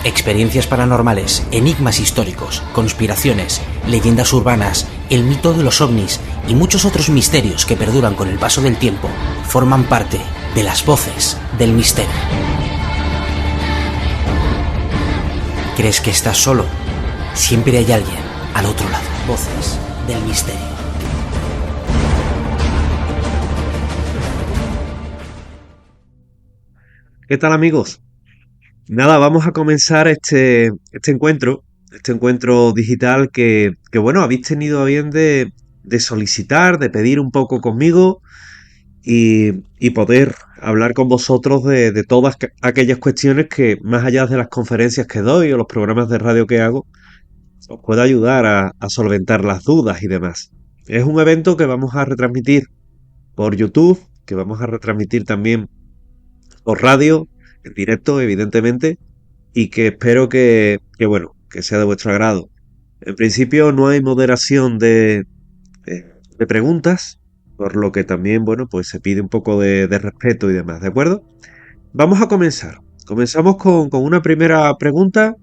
Experiencias paranormales, enigmas históricos, conspiraciones, leyendas urbanas, el mito de los ovnis y muchos otros misterios que perduran con el paso del tiempo forman parte de las voces del misterio. ¿Crees que estás solo? Siempre hay alguien al otro lado. Voces del misterio. ¿Qué tal, amigos? Nada, vamos a comenzar este encuentro digital que bueno, habéis tenido a bien de solicitar, de pedir un poco conmigo y poder hablar con vosotros de todas aquellas cuestiones que, más allá de las conferencias que doy o los programas de radio que hago, os pueda ayudar a solventar las dudas y demás. Es un evento que vamos a retransmitir por YouTube, que vamos a retransmitir también por radio, en directo, evidentemente, y que espero bueno, que sea de vuestro agrado. En principio no hay moderación de preguntas, por lo que también, bueno, pues se pide un poco de respeto y demás, ¿de acuerdo? Vamos a comenzar. Comenzamos con una primera pregunta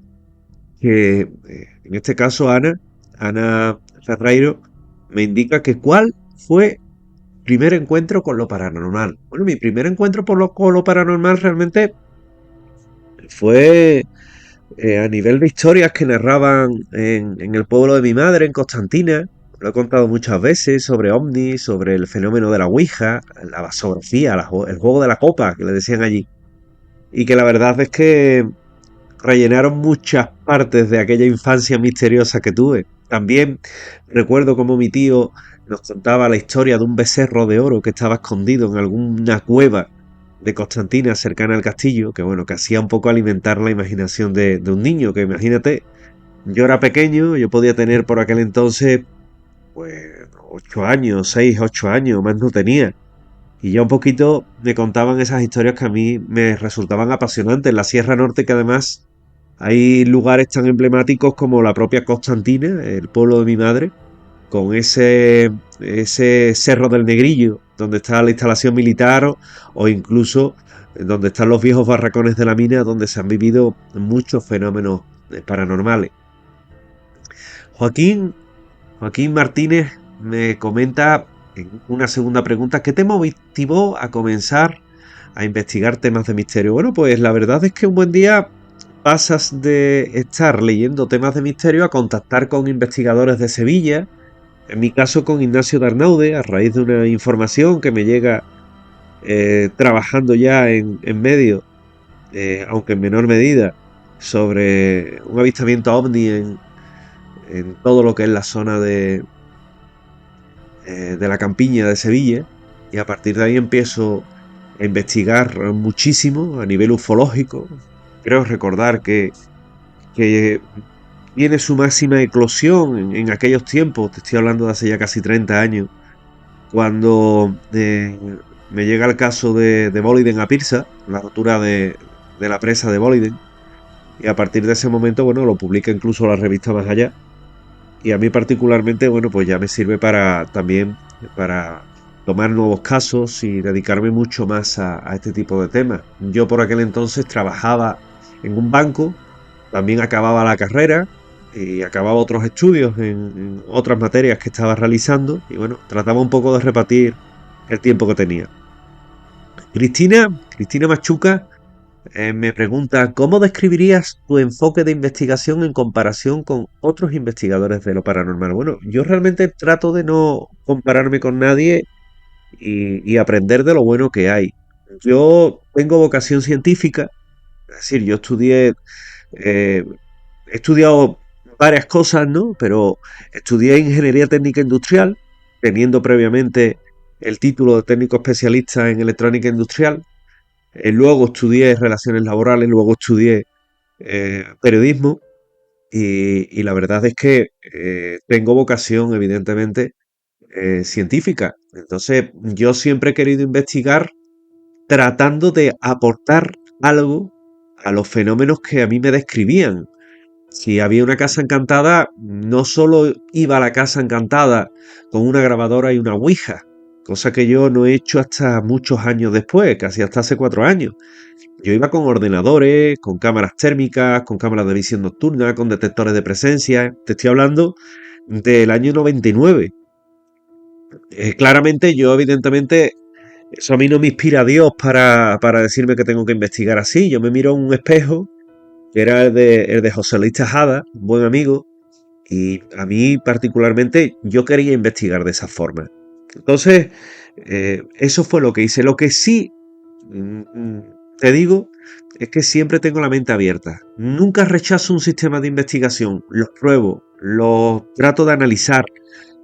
que, en este caso, Ana Ferreiro, me indica que ¿cuál fue primer encuentro con lo paranormal? Bueno, mi primer encuentro con lo paranormal realmente fue a nivel de historias que narraban en el pueblo de mi madre, en Constantina. Lo he contado muchas veces sobre ovnis, sobre el fenómeno de la Ouija, la vasografía, el juego de la copa, que le decían allí. Y que la verdad es que rellenaron muchas partes de aquella infancia misteriosa que tuve. También recuerdo cómo mi tío nos contaba la historia de un becerro de oro que estaba escondido en alguna cueva de Constantina cercana al castillo, que bueno, que hacía un poco alimentar la imaginación de un niño, que imagínate, yo era pequeño, yo podía tener por aquel entonces, pues, 8 años, 6, 8 años, más no tenía. Y ya un poquito me contaban esas historias que a mí me resultaban apasionantes. En la Sierra Norte, que además hay lugares tan emblemáticos como la propia Constantina, el pueblo de mi madre, con ese Cerro del Negrillo, donde está la instalación militar o incluso donde están los viejos barracones de la mina, donde se han vivido muchos fenómenos paranormales. Joaquín Martínez me comenta en una segunda pregunta, ¿qué te motivó a comenzar a investigar temas de misterio? Bueno, pues la verdad es que un buen día pasas de estar leyendo temas de misterio a contactar con investigadores de Sevilla, en mi caso con Ignacio de Arnaude, a raíz de una información que me llega trabajando ya en medio, aunque en menor medida, sobre un avistamiento ovni en todo lo que es la zona de la campiña de Sevilla, y a partir de ahí empiezo a investigar muchísimo a nivel ufológico. Creo recordar que tiene su máxima eclosión en aquellos tiempos, te estoy hablando de hace ya casi 30 años, cuando me llega el caso de Boliden a Pirsa, la rotura de la presa de Boliden, y a partir de ese momento, bueno, lo publica incluso la revista Más Allá, y a mí particularmente, bueno, pues ya me sirve también para tomar nuevos casos y dedicarme mucho más a este tipo de temas. Yo por aquel entonces trabajaba en un banco, también acababa la carrera y acababa otros estudios en otras materias que estaba realizando y bueno, trataba un poco de repartir el tiempo que tenía. Cristina Machuca me pregunta, ¿cómo describirías tu enfoque de investigación en comparación con otros investigadores de lo paranormal? Bueno, yo realmente trato de no compararme con nadie y aprender de lo bueno que hay. Yo tengo vocación científica, es decir, eh, he estudiado varias cosas, ¿no? Pero estudié ingeniería técnica industrial, teniendo previamente el título de técnico especialista en electrónica industrial. Luego estudié relaciones laborales, luego estudié periodismo y la verdad es que tengo vocación, evidentemente, científica. Entonces, yo siempre he querido investigar tratando de aportar algo a los fenómenos que a mí me describían. Si había una casa encantada, no solo iba a la casa encantada con una grabadora y una ouija. cosa que yo no he hecho hasta muchos años después, casi hasta hace 4 años. Yo iba con ordenadores, con cámaras térmicas, con cámaras de visión nocturna, con detectores de presencia. Te estoy hablando del año 99. Claramente yo, evidentemente, eso a mí no me inspira a Dios para decirme que tengo que investigar así. Yo me miro en un espejo, que era el de José Luis Tejada, un buen amigo, y a mí particularmente yo quería investigar de esa forma. Entonces, eso fue lo que hice. Lo que sí te digo es que siempre tengo la mente abierta. Nunca rechazo un sistema de investigación. Los pruebo, los trato de analizar,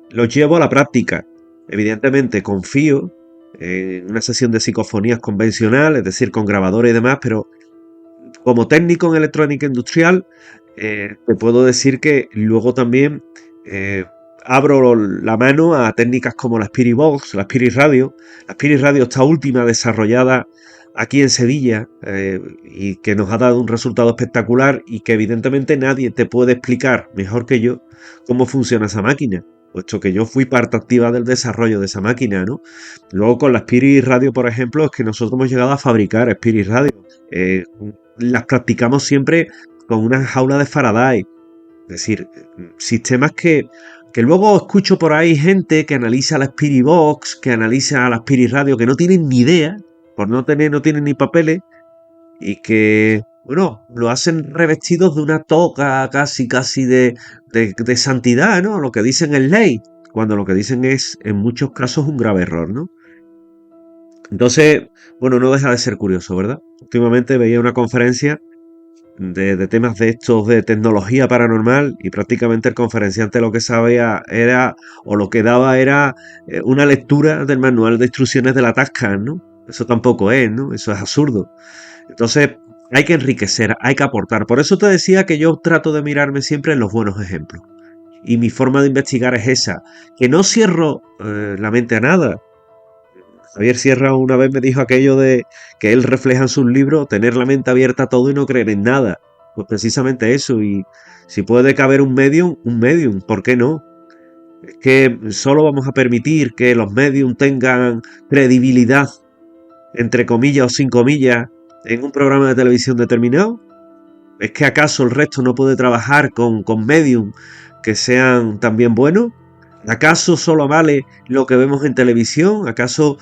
los llevo a la práctica. Evidentemente confío en una sesión de psicofonías convencional, es decir, con grabadores y demás, pero como técnico en electrónica industrial, te puedo decir que luego también abro la mano a técnicas como la Spirit Box, la Spirit Radio. La Spirit Radio está última desarrollada aquí en Sevilla y que nos ha dado un resultado espectacular y que evidentemente nadie te puede explicar mejor que yo cómo funciona esa máquina, puesto que yo fui parte activa del desarrollo de esa máquina, ¿no? Luego con la Spirit Radio, por ejemplo, es que nosotros hemos llegado a fabricar Spirit Radio. Las practicamos siempre con una jaula de Faraday. Es decir, sistemas que luego escucho por ahí gente que analiza la Spirit Box, que analiza la Spirit Radio, que no tienen ni idea, no tienen ni papeles, y que, bueno, lo hacen revestidos de una toga casi de santidad, ¿no? Lo que dicen es ley, cuando lo que dicen es, en muchos casos, un grave error, ¿no? Entonces, bueno, no deja de ser curioso, ¿verdad? Últimamente veía una conferencia de temas de estos de tecnología paranormal y prácticamente el conferenciante lo que sabía era, o lo que daba era una lectura del manual de instrucciones de la Tascam, ¿no? Eso tampoco es, ¿no? Eso es absurdo. Entonces, hay que enriquecer, hay que aportar. Por eso te decía que yo trato de mirarme siempre en los buenos ejemplos. Y mi forma de investigar es esa, que no cierro la mente a nada. Javier Sierra una vez me dijo aquello de que él refleja en sus libros tener la mente abierta a todo y no creer en nada. Pues precisamente eso. Y si puede caber un medium, ¿por qué no? Es que solo vamos a permitir que los medium tengan credibilidad, entre comillas o sin comillas, en un programa de televisión determinado. ¿Es que acaso el resto no puede trabajar con medium que sean también buenos? ¿Acaso solo vale lo que vemos en televisión? ¿Acaso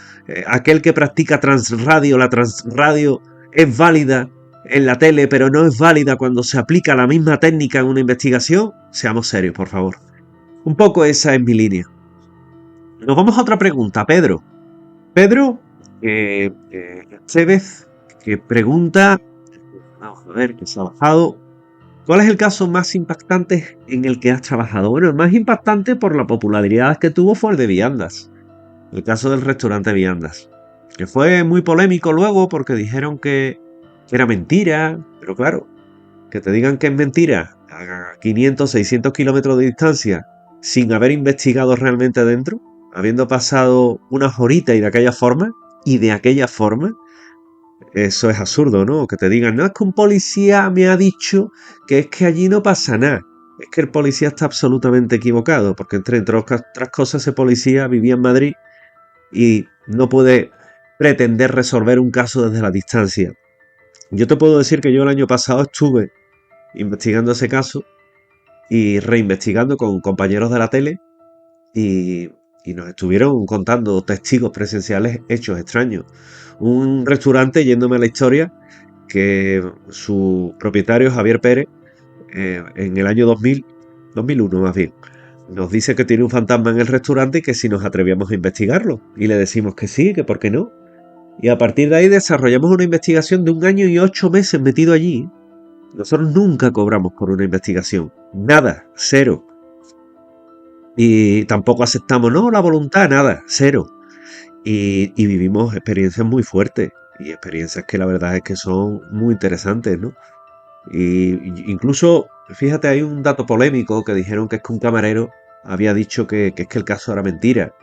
aquel que practica transradio, la transradio es válida en la tele, pero no es válida cuando se aplica la misma técnica en una investigación? Seamos serios, por favor. Un poco esa es mi línea. Nos vamos a otra pregunta, Pedro. Pedro Chévez, que pregunta, vamos a ver, que se ha bajado. ¿Cuál es el caso más impactante en el que has trabajado? Bueno, el más impactante por la popularidad que tuvo fue el de Viandas. El caso del restaurante Viandas. Que fue muy polémico luego porque dijeron que era mentira. Pero claro, que te digan que es mentira a 500, 600 kilómetros de distancia sin haber investigado realmente dentro, habiendo pasado unas horitas y de aquella forma, eso es absurdo, ¿no? Que te digan, no, es que un policía me ha dicho que es que allí no pasa nada. Es que el policía está absolutamente equivocado, porque entre otras cosas ese policía vivía en Madrid y no puede pretender resolver un caso desde la distancia. Yo te puedo decir que yo el año pasado estuve investigando ese caso y reinvestigando con compañeros de la tele y nos estuvieron contando testigos presenciales hechos extraños. Un restaurante, yéndome a la historia, que su propietario, Javier Pérez, en el año 2001 más bien, nos dice que tiene un fantasma en el restaurante y que si nos atrevíamos a investigarlo. Y le decimos que sí, que por qué no. Y a partir de ahí desarrollamos una investigación de 1 año y 8 meses metido allí. Nosotros nunca cobramos por una investigación. Nada, cero. Y tampoco aceptamos, no, la voluntad, nada, cero. Y vivimos experiencias muy fuertes. Y experiencias que la verdad es que son muy interesantes, ¿no? Y incluso, fíjate, hay un dato polémico que dijeron que es que un camarero había dicho que es que el caso era mentira.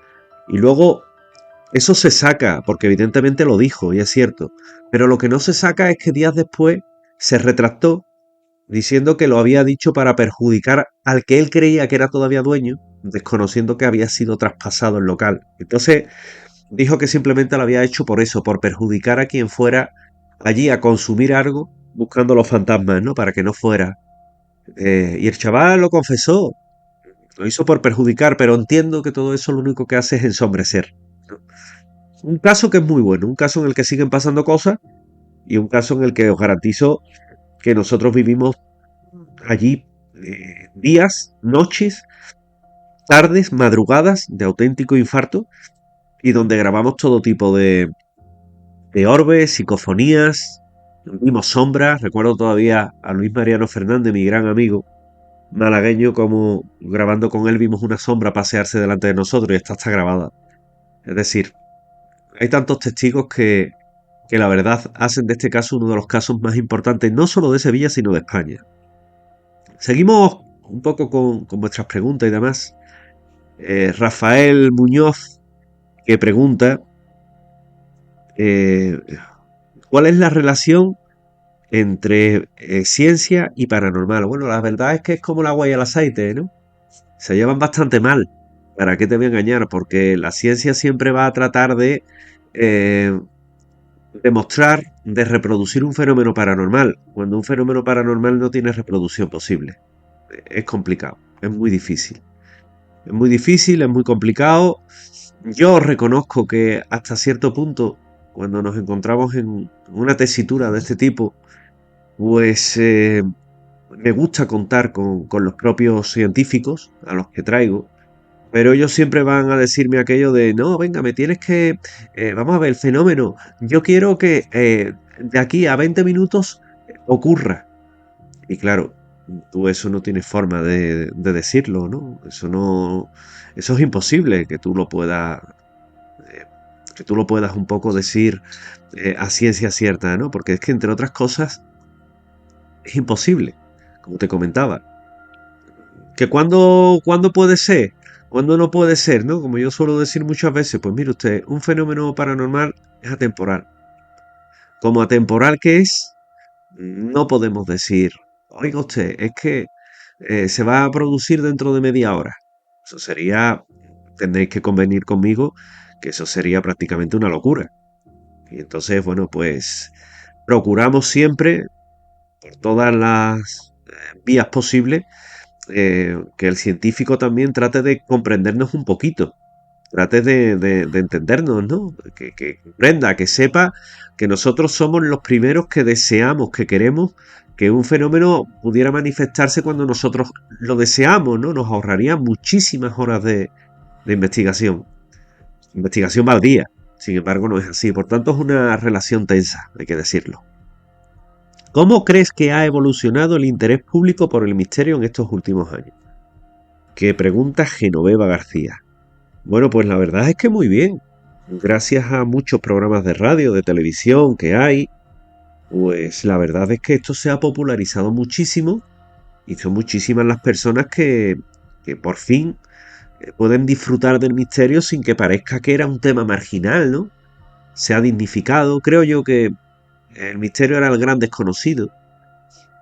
Y luego eso se saca, porque evidentemente lo dijo, y es cierto. Pero lo que no se saca es que días después se retractó, diciendo que lo había dicho para perjudicar al que él creía que era todavía dueño, desconociendo que había sido traspasado el local. Entonces dijo que simplemente lo había hecho por eso, por perjudicar a quien fuera allí a consumir algo buscando los fantasmas, ¿no? Para que no fuera. Y el chaval lo confesó, lo hizo por perjudicar, pero entiendo que todo eso lo único que hace es ensombrecer, ¿no? Un caso que es muy bueno, un caso en el que siguen pasando cosas y un caso en el que os garantizo que nosotros vivimos allí días, noches, tardes, madrugadas de auténtico infarto y donde grabamos todo tipo de orbes, psicofonías, vimos sombras. Recuerdo todavía a Luis Mariano Fernández, mi gran amigo malagueño, como grabando con él vimos una sombra pasearse delante de nosotros y esta está grabada. Es decir, hay tantos testigos que la verdad hacen de este caso uno de los casos más importantes, no solo de Sevilla, sino de España. Seguimos un poco con vuestras preguntas y demás. Rafael Muñoz, que pregunta ¿cuál es la relación entre ciencia y paranormal? Bueno, la verdad es que es como el agua y el aceite, ¿no? Se llevan bastante mal. ¿Para qué te voy a engañar? Porque la ciencia siempre va a tratar de demostrar, de reproducir un fenómeno paranormal, cuando un fenómeno paranormal no tiene reproducción posible. Es complicado, es muy difícil. Es muy difícil, es muy complicado. Yo reconozco que hasta cierto punto, cuando nos encontramos en una tesitura de este tipo, pues me gusta contar con los propios científicos a los que traigo, pero ellos siempre van a decirme aquello de, no, venga, me tienes que, vamos a ver el fenómeno, yo quiero que de aquí a 20 minutos ocurra. Y claro, tú eso no tienes forma de decirlo, ¿no? Eso es imposible eh, que tú lo puedas un poco decir a ciencia cierta, ¿no? Porque es que entre otras cosas es imposible, como te comentaba. Que cuándo puede ser, cuándo no puede ser, ¿no? Como yo suelo decir muchas veces, pues mire usted, un fenómeno paranormal es atemporal. Como atemporal que es, no podemos decir, oiga usted, es que se va a producir dentro de media hora. Eso sería, tendréis que convenir conmigo, que eso sería prácticamente una locura. Y entonces, bueno, pues procuramos siempre, por todas las vías posibles, que el científico también trate de comprendernos un poquito, trate de entendernos, ¿no? Que comprenda, que sepa que nosotros somos los primeros que deseamos, que queremos que un fenómeno pudiera manifestarse cuando nosotros lo deseamos, ¿no? Nos ahorraría muchísimas horas de investigación. Investigación baldía. Sin embargo, no es así. Por tanto, es una relación tensa, hay que decirlo. ¿Cómo crees que ha evolucionado el interés público por el misterio en estos últimos años? Que pregunta Genoveva García. Bueno, pues la verdad es que muy bien. Gracias a muchos programas de radio, de televisión que hay, pues la verdad es que esto se ha popularizado muchísimo y son muchísimas las personas que por fin pueden disfrutar del misterio sin que parezca que era un tema marginal, ¿no? Se ha dignificado. Creo yo que el misterio era el gran desconocido.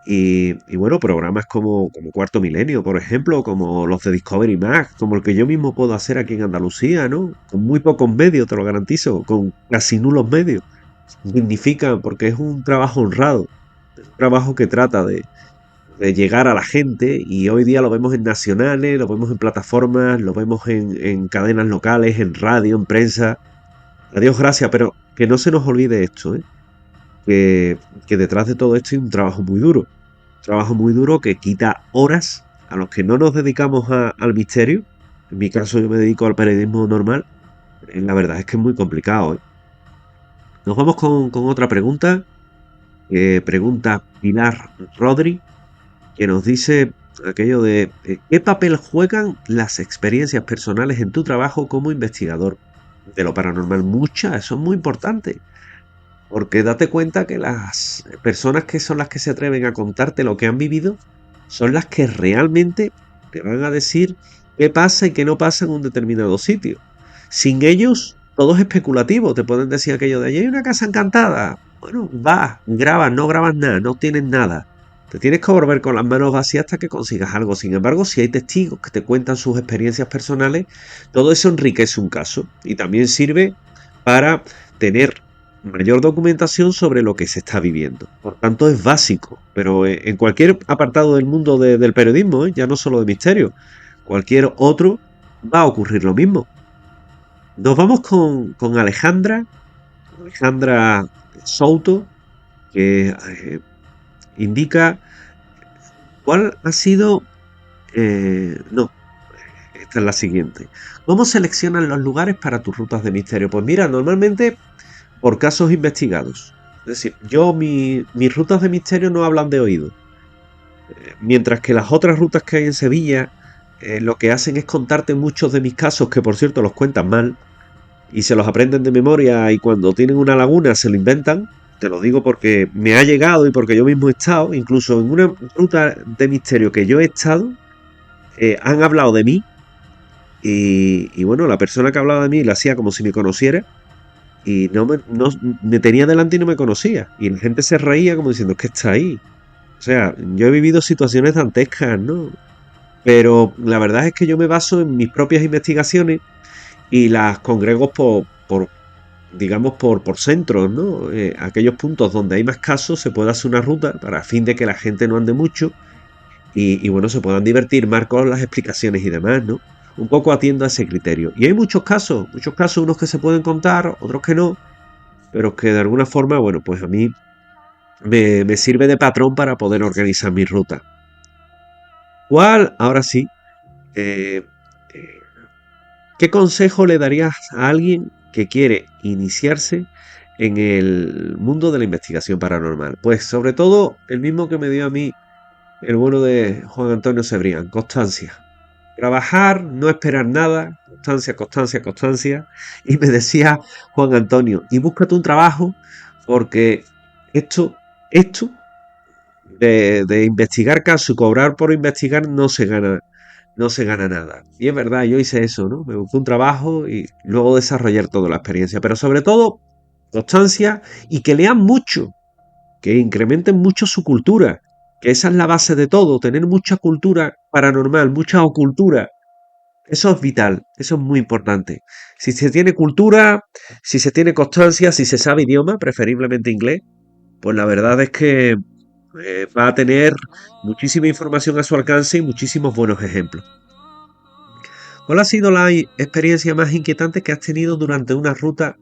Y bueno, programas como Cuarto Milenio, por ejemplo, como los de Discovery Max, como el que yo mismo puedo hacer aquí en Andalucía, ¿no? Con muy pocos medios, te lo garantizo, con casi nulos medios. Dignifican porque es un trabajo honrado, es un trabajo que trata de llegar a la gente y hoy día lo vemos en nacionales, lo vemos en plataformas, lo vemos en cadenas locales, en radio, en prensa. A Dios gracias, pero que no se nos olvide esto, ¿eh? Que detrás de todo esto hay un trabajo muy duro. Un trabajo muy duro que quita horas a los que no nos dedicamos al misterio. En mi caso yo me dedico al periodismo normal. La verdad es que es muy complicado, ¿eh? Nos vamos con otra pregunta. Pregunta Pilar Rodri, que nos dice aquello de ¿qué papel juegan las experiencias personales en tu trabajo como investigador de lo paranormal? Muchas, eso es muy importante. Porque date cuenta que las personas que son las que se atreven a contarte lo que han vivido son las que realmente te van a decir qué pasa y qué no pasa en un determinado sitio. Sin ellos, todo es especulativo. Te pueden decir aquello de allí hay una casa encantada. Bueno, vas, grabas, no grabas nada, no tienes nada. Te tienes que volver con las manos vacías hasta que consigas algo. Sin embargo, si hay testigos que te cuentan sus experiencias personales, todo eso enriquece un caso y también sirve para tener mayor documentación sobre lo que se está viviendo. Por tanto, es básico, pero en cualquier apartado del mundo del periodismo, ya no solo de misterio, cualquier otro, va a ocurrir lo mismo. Nos vamos con Alejandra Souto, que indica cuál ha sido... no, esta es la siguiente. ¿Cómo seleccionan los lugares para tus rutas de misterio? Pues mira, normalmente por casos investigados. Es decir, mis rutas de misterio no hablan de oído. Mientras que las otras rutas que hay en Sevilla lo que hacen es contarte muchos de mis casos, que por cierto los cuentan mal, y se los aprenden de memoria y cuando tienen una laguna se lo inventan. Te lo digo porque me ha llegado y porque yo mismo he estado, incluso en una ruta de misterio que yo he estado, han hablado de mí y bueno, la persona que hablaba de mí la hacía como si me conociera y no me tenía delante y no me conocía. Y la gente se reía como diciendo, es que está ahí. O sea, yo he vivido situaciones dantescas, ¿no? Pero la verdad es que yo me baso en mis propias investigaciones y las congrego digamos, por centros, ¿no? Aquellos puntos donde hay más casos se puede hacer una ruta para fin de que la gente no ande mucho y bueno, se puedan divertir más con las explicaciones y demás, ¿no? Un poco atiendo a ese criterio. Y hay muchos casos, unos que se pueden contar, otros que no, pero que de alguna forma, bueno, pues a mí me sirve de patrón para poder organizar mi ruta. ¿Cuál? Ahora sí. Eh, ¿Qué consejo le darías a alguien que quiere iniciarse en el mundo de la investigación paranormal? Pues sobre todo el mismo que me dio a mí el bueno de Juan Antonio Cebrián, constancia. Trabajar, no esperar nada, constancia, constancia, constancia. Y me decía Juan Antonio, y búscate un trabajo porque esto de investigar casos y cobrar por investigar no se gana nada. Y es verdad, yo hice eso, ¿no? Me busqué un trabajo y luego desarrollar toda la experiencia. Pero sobre todo, constancia y que lean mucho, que incrementen mucho su cultura, que esa es la base de todo, tener mucha cultura paranormal, mucha ocultura. Eso es vital, eso es muy importante. Si se tiene cultura, si se tiene constancia, si se sabe idioma, preferiblemente inglés, pues la verdad es que va a tener muchísima información a su alcance y muchísimos buenos ejemplos. ¿Cuál ha sido la experiencia más inquietante que has tenido durante una ruta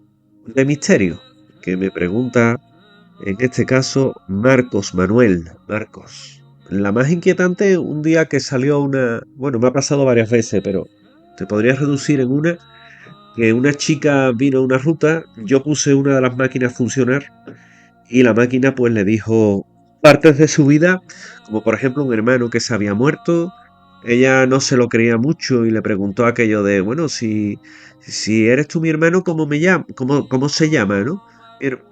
de misterio? Que me pregunta, en este caso, Marcos Manuel. Marcos. La más inquietante, un día que salió una... Bueno, me ha pasado varias veces, pero te podrías reducir en una, que una chica vino a una ruta, yo puse una de las máquinas a funcionar y la máquina pues le dijo partes de su vida, como por ejemplo un hermano que se había muerto. Ella no se lo creía mucho y le preguntó aquello de, bueno, si eres tú mi hermano, ¿cómo me llama? ¿Cómo se llama, no?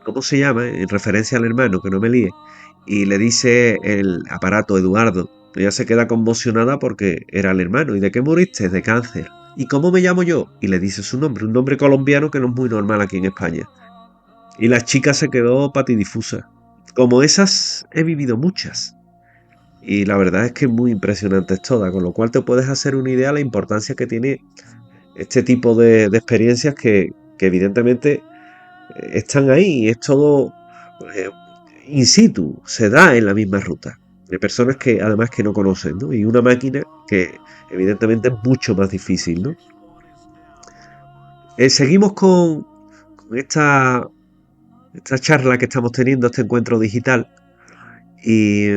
¿Cómo se llama? En referencia al hermano, que no me líe. Y le dice el aparato Eduardo. Ella se queda conmocionada porque era el hermano. ¿Y de qué moriste? De cáncer. ¿Y cómo me llamo yo? Y le dice su nombre, un nombre colombiano que no es muy normal aquí en España. Y la chica se quedó patidifusa. Como esas he vivido muchas. Y la verdad es que es muy impresionante toda, con lo cual te puedes hacer una idea de la importancia que tiene este tipo de experiencias que evidentemente están ahí. Es todo eh, in situ, se da en la misma ruta. De personas que además que no conocen, ¿no? Y una máquina que evidentemente es mucho más difícil, ¿no? Seguimos con esta charla que estamos teniendo, este encuentro digital. Y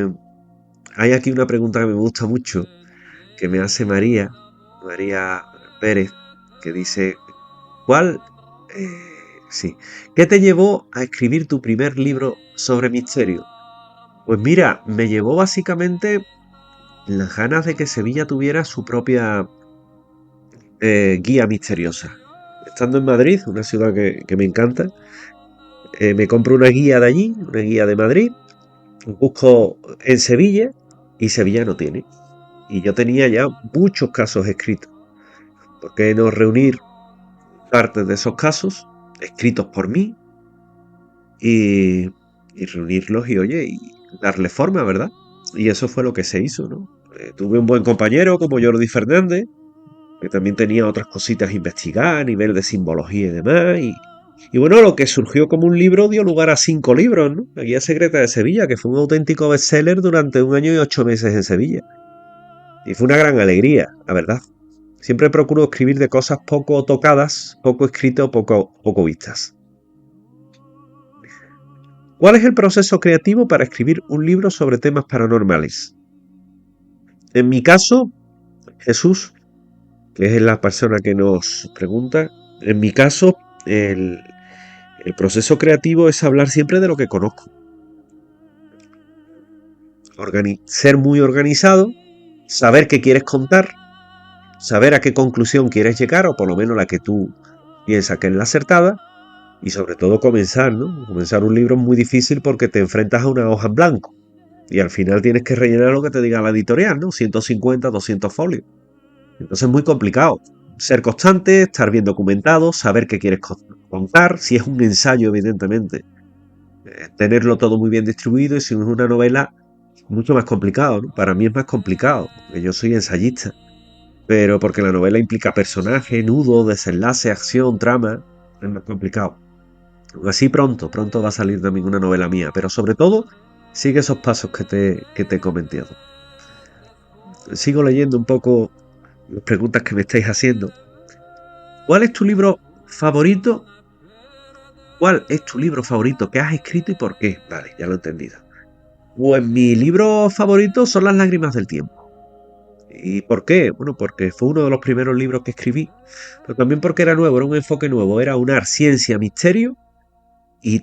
hay aquí una pregunta que me gusta mucho, que me hace María Pérez, que dice, ¿cuál? Sí. ¿Qué te llevó a escribir tu primer libro sobre misterio? Pues mira, me llevó básicamente las ganas de que Sevilla tuviera su propia guía misteriosa. Estando en Madrid, una ciudad que me encanta, me compro una guía de allí, una guía de Madrid, busco en Sevilla y Sevilla no tiene. Y yo tenía ya muchos casos escritos. ¿Por qué no reunir partes de esos casos escritos por mí y reunirlos y, oye, y darle forma, ¿verdad? y eso fue lo que se hizo, ¿no? Tuve un buen compañero como Jordi Fernández, que también tenía otras cositas a investigar a nivel de simbología y demás, y bueno, lo que surgió como un libro dio lugar a 5 libros, ¿no? La Guía Secreta de Sevilla, que fue un auténtico bestseller durante 1 año y 8 meses en Sevilla. Y fue una gran alegría, la verdad. Siempre procuro escribir de cosas poco tocadas, poco escritas o poco vistas. ¿Cuál es el proceso creativo para escribir un libro sobre temas paranormales? En mi caso, Jesús, que es la persona que nos pregunta, en mi caso, el proceso creativo es hablar siempre de lo que conozco. Ser muy organizado, saber qué quieres contar, saber a qué conclusión quieres llegar, o por lo menos la que tú piensas que es la acertada, y sobre todo comenzar, ¿no? Comenzar un libro es muy difícil porque te enfrentas a una hoja en blanco, y al final tienes que rellenar lo que te diga la editorial, ¿no? 150, 200 folios. Entonces es muy complicado. Ser constante, estar bien documentado, saber qué quieres contar, si es un ensayo, evidentemente, tenerlo todo muy bien distribuido, y si es una novela, mucho más complicado, ¿no? Para mí es más complicado, porque yo soy ensayista, pero porque la novela implica personaje, nudo, desenlace, acción, trama, es más complicado. Así pronto va a salir también una novela mía, pero sobre todo sigue esos pasos que te he comentado. Sigo leyendo un poco las preguntas que me estáis haciendo. ¿Cuál es tu libro favorito? ¿Cuál es tu libro favorito que has escrito y por qué? Vale, ya lo he entendido. Pues mi libro favorito son Las lágrimas del tiempo. ¿Y por qué? Bueno, porque fue uno de los primeros libros que escribí, pero también porque era nuevo, era un enfoque nuevo, era unar ciencia, misterio e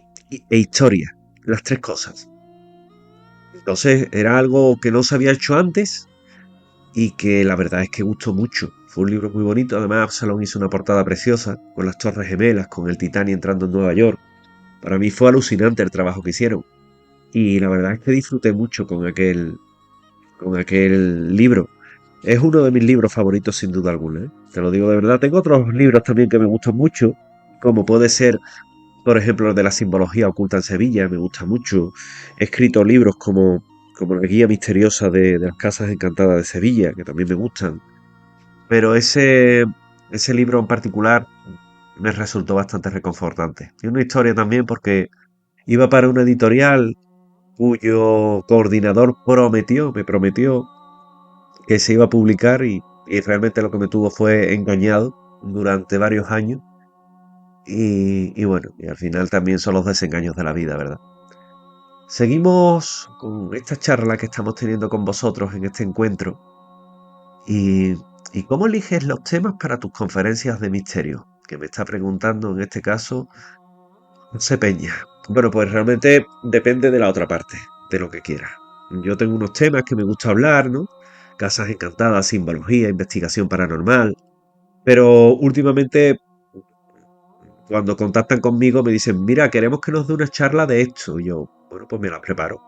historia, las 3 cosas. Entonces era algo que no se había hecho antes y que la verdad es que gustó mucho. Fue un libro muy bonito, además Absalom hizo una portada preciosa, con las Torres Gemelas, con el Titanic entrando en Nueva York. Para mí fue alucinante el trabajo que hicieron. Y la verdad es que disfruté mucho con aquel libro. Es uno de mis libros favoritos sin duda alguna, ¿eh? Te lo digo de verdad. Tengo otros libros también que me gustan mucho, como puede ser, por ejemplo, el de la simbología oculta en Sevilla, me gusta mucho. He escrito libros como La guía misteriosa de las casas encantadas de Sevilla, que también me gustan. Pero ese libro en particular me resultó bastante reconfortante. Y una historia también porque iba para una editorial cuyo coordinador me prometió que se iba a publicar y realmente lo que me tuvo fue engañado durante varios años y bueno, y al final también son los desengaños de la vida, ¿verdad? Seguimos con esta charla que estamos teniendo con vosotros en este encuentro y, y ¿cómo eliges los temas para tus conferencias de misterio? Que me está preguntando en este caso José Peña. Bueno, pues realmente depende de la otra parte, de lo que quiera. Yo tengo unos temas que me gusta hablar, ¿no? Casas encantadas, simbología, investigación paranormal. Pero últimamente, cuando contactan conmigo, me dicen, mira, queremos que nos dé una charla de esto. Y yo, bueno, pues me la preparo.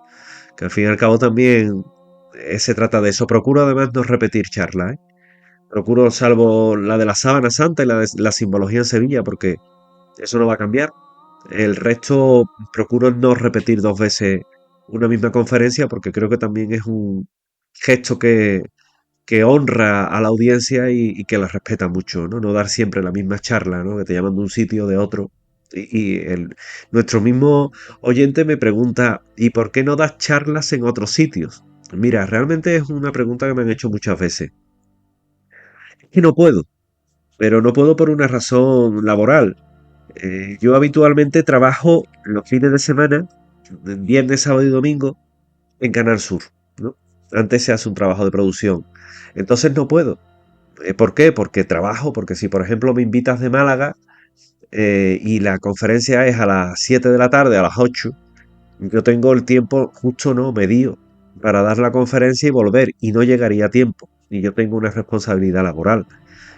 Que al fin y al cabo también se trata de eso. Procuro además no repetir charlas, ¿eh? Procuro, salvo la de la Sábana Santa y la de la simbología en Sevilla, porque eso no va a cambiar. El resto procuro no repetir 2 veces una misma conferencia porque creo que también es un gesto que honra a la audiencia y que la respeta mucho, ¿no? No dar siempre la misma charla, ¿no? Que te llaman de un sitio o de otro. Nuestro mismo oyente me pregunta, ¿y por qué no das charlas en otros sitios? Mira, realmente es una pregunta que me han hecho muchas veces. Es que no puedo, pero no puedo por una razón laboral. Yo habitualmente trabajo los fines de semana, viernes, sábado y domingo, en Canal Sur, ¿no? Antes se hace un trabajo de producción. Entonces no puedo. ¿Por qué? Porque trabajo, porque si por ejemplo me invitas de Málaga y la conferencia es a las 7 de la tarde, a las 8, yo tengo el tiempo justo, no, medido, para dar la conferencia y volver, y no llegaría a tiempo. Y yo tengo una responsabilidad laboral.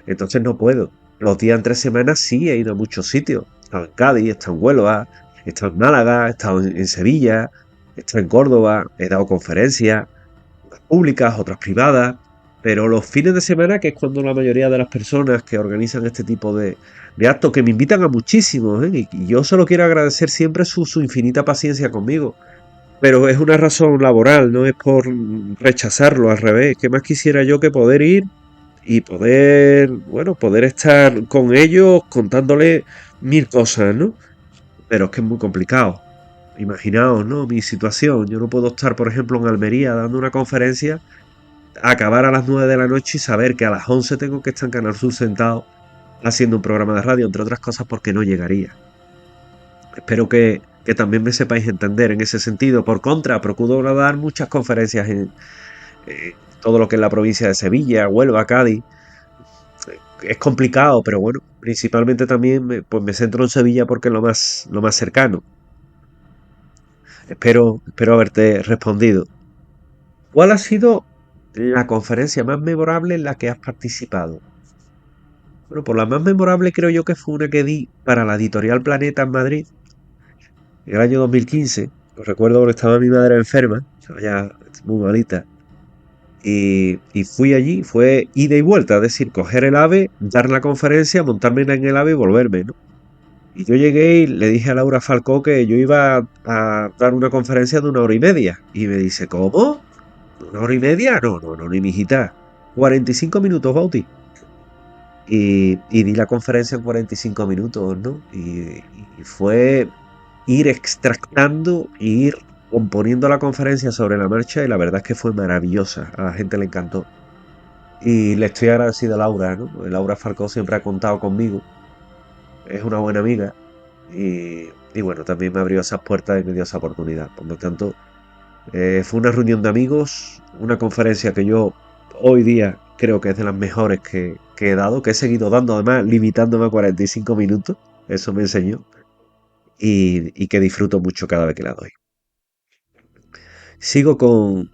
Entonces no puedo. Los días entre semanas sí he ido a muchos sitios. He estado en Cádiz, he estado en Huelva, he estado en Málaga, he estado en Sevilla, he estado en Córdoba, he dado conferencias, unas públicas, otras privadas. Pero los fines de semana, que es cuando la mayoría de las personas que organizan este tipo de actos, que me invitan a muchísimos, ¿eh? Y yo solo quiero agradecer siempre su infinita paciencia conmigo. pero es una razón laboral, no es por rechazarlo, al revés. ¿Qué más quisiera yo que poder ir y poder, bueno, poder estar con ellos contándole mil cosas, ¿no? Pero es que es muy complicado. Imaginaos, ¿no? Mi situación. Yo no puedo estar, por ejemplo, en Almería dando una conferencia, acabar a las 9 de la noche y saber que a las 11 tengo que estar en Canal Sur sentado haciendo un programa de radio, entre otras cosas porque no llegaría. Espero que también me sepáis entender en ese sentido. Por contra, procuro dar muchas conferencias en todo lo que es la provincia de Sevilla, Huelva, Cádiz. Es complicado, pero bueno, principalmente también pues me centro en Sevilla porque es lo más cercano. Espero haberte respondido. ¿Cuál ha sido la conferencia más memorable en la que has participado? Bueno, por la más memorable creo yo que fue una que di para la editorial Planeta en Madrid en el año 2015. Lo recuerdo porque estaba mi madre enferma, estaba ya muy malita. Y fui allí, fue ida y vuelta, es decir, coger el AVE, dar la conferencia, montarme en el AVE y volverme, ¿no? Y yo llegué y le dije a Laura Falcó que yo iba a dar una conferencia de 1 hora y media. Y me dice, ¿cómo? ¿1 hora y media? No, no, no, ni mi hijita. 45 minutos, Bauti. Y di la conferencia en 45 minutos, ¿no? Y fue ir extractando e ir componiendo la conferencia sobre la marcha y la verdad es que fue maravillosa. A la gente le encantó. Y le estoy agradecido a Laura, ¿no? Porque Laura Falcó siempre ha contado conmigo. Es una buena amiga. Y bueno, también me abrió esas puertas y me dio esa oportunidad. Por lo tanto, fue una reunión de amigos, una conferencia que yo hoy día creo que es de las mejores que he dado, que he seguido dando además, limitándome a 45 minutos, eso me enseñó, y que disfruto mucho cada vez que la doy. Sigo con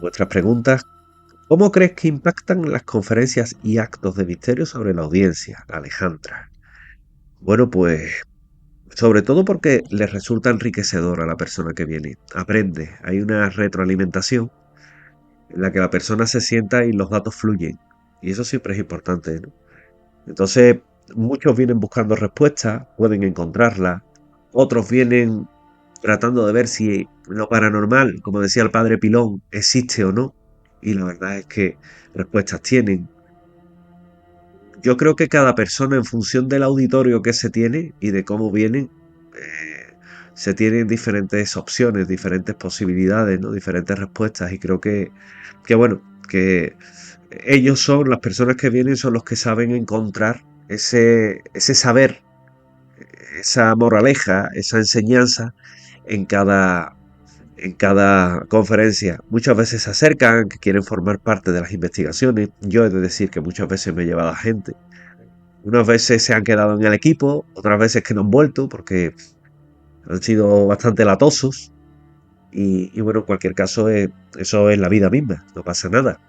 vuestras preguntas. ¿Cómo crees que impactan las conferencias y actos de misterio sobre la audiencia, Alejandra? Bueno, pues sobre todo porque les resulta enriquecedor a la persona que viene. Aprende, hay una retroalimentación en la que la persona se sienta y los datos fluyen. Y eso siempre es importante, ¿no? Entonces, muchos vienen buscando respuestas, pueden encontrarlas, otros vienen tratando de ver si lo paranormal, como decía el padre Pilón, existe o no. Y la verdad es que respuestas tienen. Yo creo que cada persona, en función del auditorio que se tiene y de cómo vienen, se tienen diferentes opciones, diferentes posibilidades, ¿no? Diferentes respuestas. Y creo que bueno, que ellos son, las personas que vienen, son los que saben encontrar ese saber, esa moraleja, esa enseñanza en en cada conferencia. Muchas veces se acercan, que quieren formar parte de las investigaciones. Yo he de decir que muchas veces me he llevado a gente. Unas veces se han quedado en el equipo, otras veces que no han vuelto porque han sido bastante latosos. Y bueno, en cualquier caso, eso es la vida misma, no pasa nada.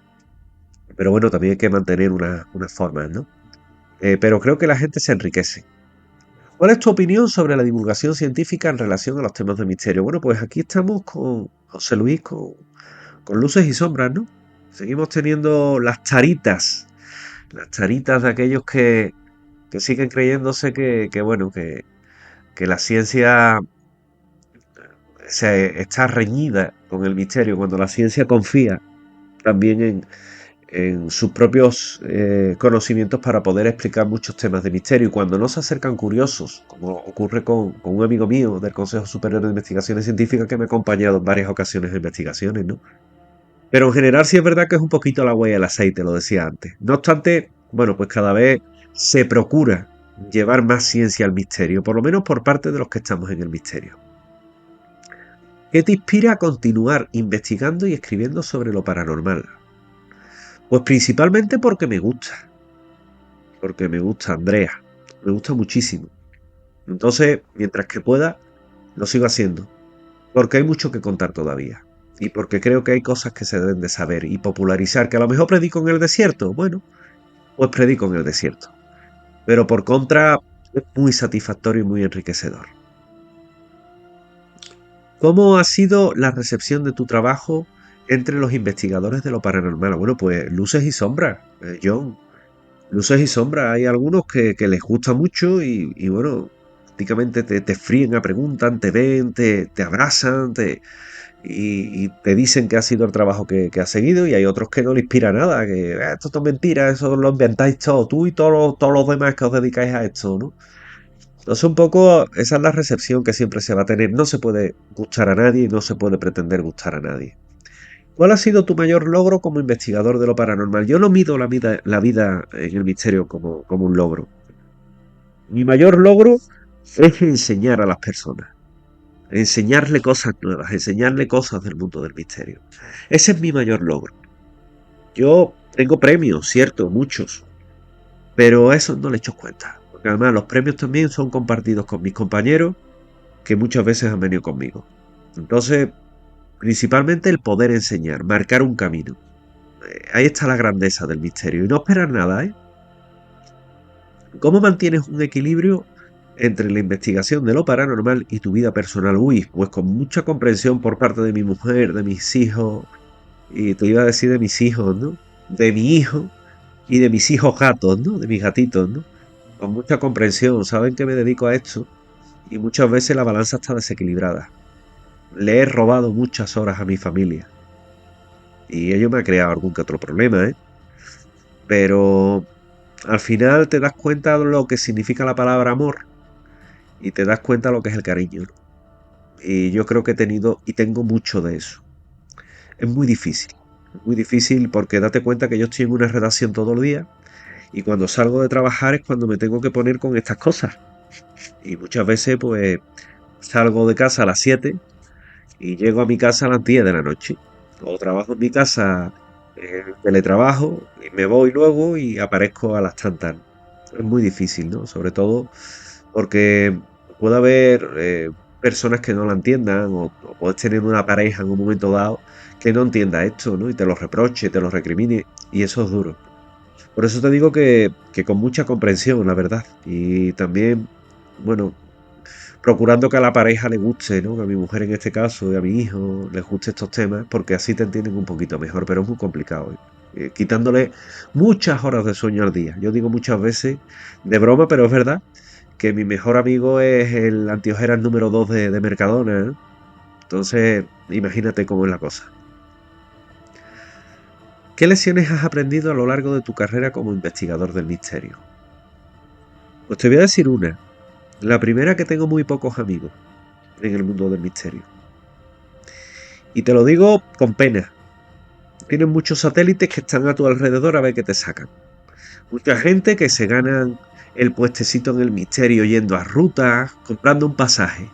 Pero bueno, también hay que mantener unas formas, ¿no? Pero creo que la gente se enriquece. ¿Cuál es tu opinión sobre la divulgación científica en relación a los temas de misterio? Bueno, pues aquí estamos con José Luis, con luces y sombras, ¿no? Seguimos teniendo las taritas de aquellos que siguen creyéndose bueno, que la ciencia está reñida con el misterio, cuando la ciencia confía también en sus propios conocimientos para poder explicar muchos temas de misterio. Y cuando no se acercan curiosos, como ocurre con un amigo mío del Consejo Superior de Investigaciones Científicas que me ha acompañado en varias ocasiones de investigaciones, ¿no? Pero en general sí es verdad que es un poquito la huella del aceite, lo decía antes. No obstante, bueno, pues cada vez se procura llevar más ciencia al misterio, por lo menos por parte de los que estamos en el misterio. ¿Qué te inspira a continuar investigando y escribiendo sobre lo paranormal? Pues principalmente porque me gusta Andrea, me gusta muchísimo. Entonces, mientras que pueda, lo sigo haciendo, porque hay mucho que contar todavía. Y porque creo que hay cosas que se deben de saber y popularizar, que a lo mejor predico en el desierto. Bueno, pues predico en el desierto. Pero por contra, es muy satisfactorio y muy enriquecedor. ¿Cómo ha sido la recepción de tu trabajo entre los investigadores de lo paranormal? Bueno, pues luces y sombras, John. Luces y sombras. Hay algunos que les gusta mucho y bueno, prácticamente te fríen a preguntan, te ven, te abrazan, y te dicen que ha sido el trabajo que has seguido, y hay otros que no le inspira nada, que esto es mentira, eso lo inventáis todo, tú y todos los demás que os dedicáis a esto, ¿no? Entonces un poco esa es la recepción que siempre se va a tener. No se puede gustar a nadie y no se puede pretender gustar a nadie. ¿Cuál ha sido tu mayor logro como investigador de lo paranormal? Yo no mido la vida en el misterio como un logro. Mi mayor logro es enseñar a las personas, enseñarle cosas nuevas, enseñarle cosas del mundo del misterio. Ese es mi mayor logro. Yo tengo premios, cierto, muchos, pero a esos no le echo cuenta. Porque además los premios también son compartidos con mis compañeros que muchas veces han venido conmigo. Entonces, principalmente el poder enseñar, marcar un camino. Ahí está la grandeza del misterio. Y no esperar nada, ¿eh? ¿Cómo mantienes un equilibrio entre la investigación de lo paranormal y tu vida personal? Uy, pues con mucha comprensión por parte de mi mujer, de mis hijos, y te iba a decir de mis hijos, ¿no? De mi hijo y de mis hijos gatos, ¿no? De mis gatitos, ¿no? Con mucha comprensión, saben que me dedico a esto y muchas veces la balanza está desequilibrada. Le he robado muchas horas a mi familia y ello me ha creado algún que otro problema, ¿eh? Pero al final te das cuenta de lo que significa la palabra amor y te das cuenta de lo que es el cariño, ¿no? Y yo creo que he tenido y tengo mucho de eso. Es muy difícil porque date cuenta que yo estoy en una redacción todo el día y cuando salgo de trabajar es cuando me tengo que poner con estas cosas. Y muchas veces pues salgo de casa a las 7 y llego a mi casa a las 10 de la noche. O trabajo en mi casa en teletrabajo y me voy luego y aparezco a las tantas. Es muy difícil, ¿no? Sobre todo porque puede haber personas que no la entiendan o puedes tener una pareja en un momento dado que no entienda esto, ¿no? Y te lo reproche, te lo recrimine y eso es duro. Por eso te digo que con mucha comprensión, la verdad. Y también, bueno, procurando que a la pareja le guste, ¿no? Que a mi mujer en este caso y a mi hijo les guste estos temas, porque así te entienden un poquito mejor, pero es muy complicado, ¿eh? Quitándole muchas horas de sueño al día. Yo digo muchas veces, de broma, pero es verdad, que mi mejor amigo es el antiojeras número 2 de Mercadona, ¿eh? Entonces, imagínate cómo es la cosa. ¿Qué lecciones has aprendido a lo largo de tu carrera como investigador del misterio? Pues te voy a decir una. La primera, que tengo muy pocos amigos en el mundo del misterio. Y te lo digo con pena. Tienes muchos satélites que están a tu alrededor a ver qué te sacan. Mucha gente que se ganan el puestecito en el misterio yendo a rutas, comprando un pasaje.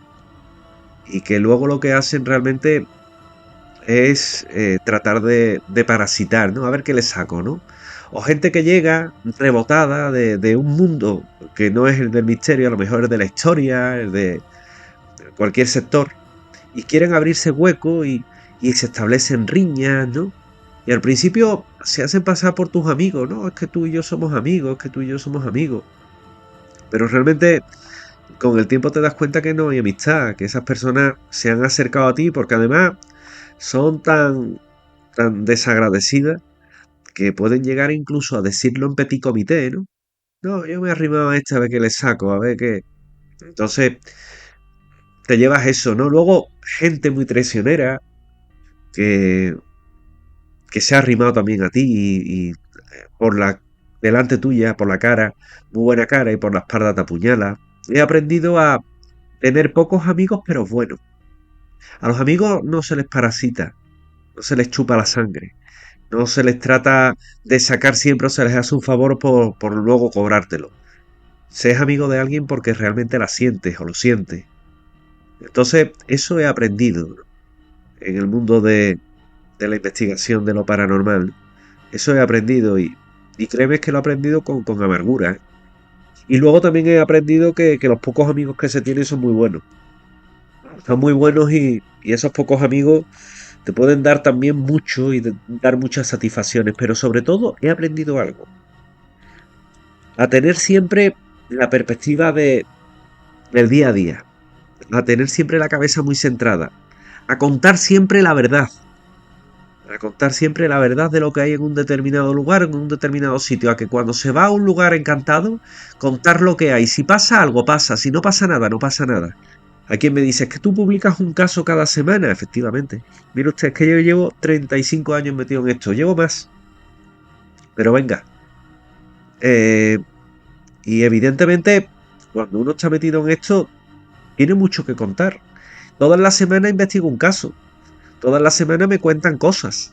Y que luego lo que hacen realmente es tratar de parasitar, ¿no? A ver qué le saco, ¿no? O gente que llega rebotada de un mundo que no es el del misterio, a lo mejor es de la historia, es de cualquier sector, y quieren abrirse hueco y se establecen riñas, ¿no? Y al principio se hacen pasar por tus amigos, ¿no? Es que tú y yo somos amigos, es que tú y yo somos amigos. Pero realmente con el tiempo te das cuenta que no hay amistad, que esas personas se han acercado a ti porque además son tan desagradecidas que pueden llegar incluso a decirlo en petit comité, ¿no? No, yo me he arrimado a este a ver qué le saco, a ver qué. Entonces te llevas eso, ¿no? Luego, gente muy traicionera que, que se ha arrimado también a ti y por la delante tuya, por la cara, muy buena cara y por la espalda te apuñala. He aprendido a tener pocos amigos, pero buenos. A los amigos no se les parasita, no se les chupa la sangre. No se les trata de sacar siempre o se les hace un favor por luego cobrártelo. Se es amigo de alguien porque realmente la sientes o lo sientes. Entonces, eso he aprendido, ¿no? En el mundo de la investigación de lo paranormal. Eso he aprendido y créeme que lo he aprendido con amargura, ¿eh? Y luego también he aprendido que los pocos amigos que se tienen son muy buenos. Son muy buenos y esos pocos amigos te pueden dar también mucho y dar muchas satisfacciones, pero sobre todo he aprendido algo. A tener siempre la perspectiva del día a día. A tener siempre la cabeza muy centrada. A contar siempre la verdad. A contar siempre la verdad de lo que hay en un determinado lugar, en un determinado sitio. A que cuando se va a un lugar encantado, contar lo que hay. Si pasa algo, pasa. Si no pasa nada, no pasa nada. Hay quien me dice, es que tú publicas un caso cada semana. Efectivamente. Mire usted, es que yo llevo 35 años metido en esto. Llevo más. Pero venga. Y evidentemente, cuando uno está metido en esto, tiene mucho que contar. Todas las semanas investigo un caso. Todas las semanas me cuentan cosas.